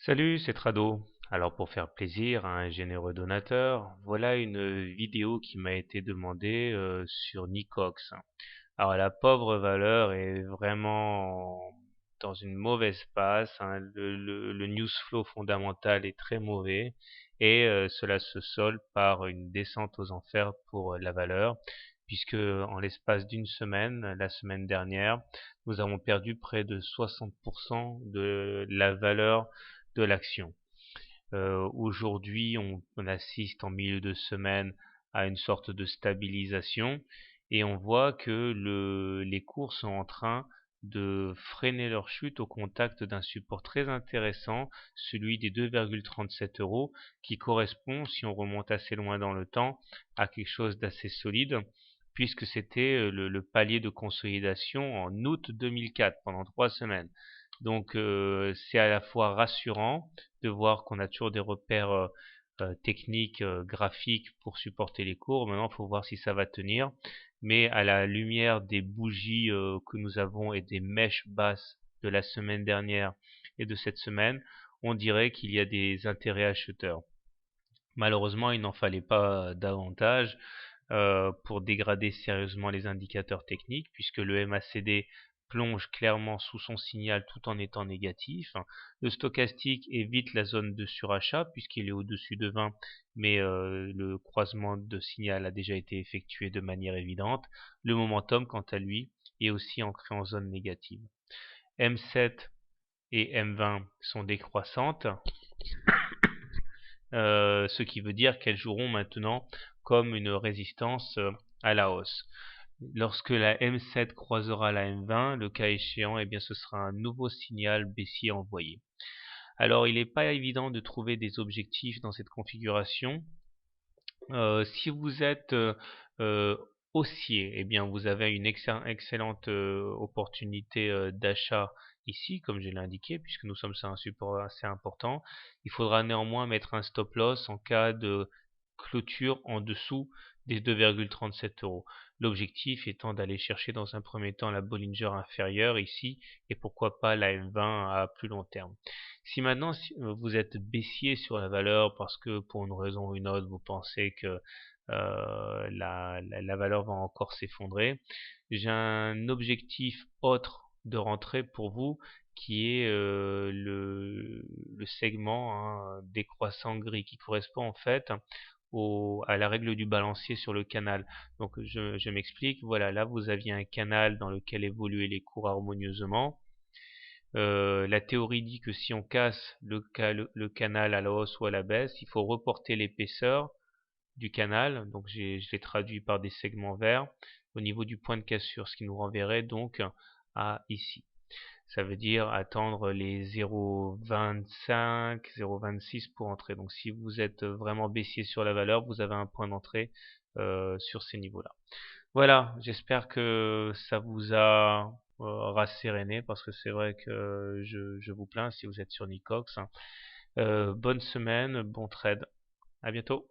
Salut, c'est Trado. Alors pour faire plaisir à un généreux donateur, voilà une vidéo qui m'a été demandée sur Nicox. Alors la pauvre valeur est vraiment dans une mauvaise passe, hein. Le news flow fondamental est très mauvais et cela se solde par une descente aux enfers pour la valeur, puisque en l'espace d'une semaine, la semaine dernière, nous avons perdu près de 60% de la valeur de l'action. Aujourd'hui, on assiste en milieu de semaine à une sorte de stabilisation et on voit que les cours sont en train de freiner leur chute au contact d'un support très intéressant, celui des 2,37 euros, qui correspond, si on remonte assez loin dans le temps, à quelque chose d'assez solide, puisque c'était le palier de consolidation en août 2004, pendant 3 semaines. Donc c'est à la fois rassurant de voir qu'on a toujours des repères techniques, graphiques pour supporter les cours. Maintenant, il faut voir si ça va tenir. Mais à la lumière des bougies que nous avons et des mèches basses de la semaine dernière et de cette semaine, on dirait qu'il y a des intérêts acheteurs. Malheureusement, il n'en fallait pas davantage pour dégrader sérieusement les indicateurs techniques, puisque le MACD plonge clairement sous son signal tout en étant négatif. Le stochastique évite la zone de surachat puisqu'il est au-dessus de 20, mais le croisement de signal a déjà été effectué de manière évidente. Le momentum, quant à lui, est aussi ancré en zone négative. M7 et M20 sont décroissantes, ce qui veut dire qu'elles joueront maintenant comme une résistance à la hausse. Lorsque la M7 croisera la M20, le cas échéant, eh bien, ce sera un nouveau signal baissier envoyé. Alors, il n'est pas évident de trouver des objectifs dans cette configuration. Si vous êtes euh, haussier, eh bien, vous avez une excellente opportunité d'achat ici, comme je l'ai indiqué, puisque nous sommes sur un support assez important. Il faudra néanmoins mettre un stop loss en cas de clôture en dessous des 2,37 euros. L'objectif étant d'aller chercher dans un premier temps la Bollinger inférieure ici et pourquoi pas la M20 à plus long terme. Si maintenant vous êtes baissier sur la valeur parce que pour une raison ou une autre vous pensez que la valeur va encore s'effondrer, j'ai un objectif autre de rentrée pour vous qui est le segment décroissant gris qui correspond en fait à la règle du balancier sur le canal. Donc je m'explique, voilà, là vous aviez un canal dans lequel évoluaient les cours harmonieusement. La théorie dit que si on casse le canal à la hausse ou à la baisse, il faut reporter l'épaisseur du canal, donc je l'ai traduit par des segments verts, au niveau du point de cassure, ce qui nous renverrait donc à ici. Ça veut dire attendre les 0,25, 0,26 pour entrer. Donc si vous êtes vraiment baissier sur la valeur, vous avez un point d'entrée sur ces niveaux-là. Voilà, j'espère que ça vous a rasséréné parce que c'est vrai que je vous plains si vous êtes sur Nicox. Bonne semaine, bon trade. À bientôt.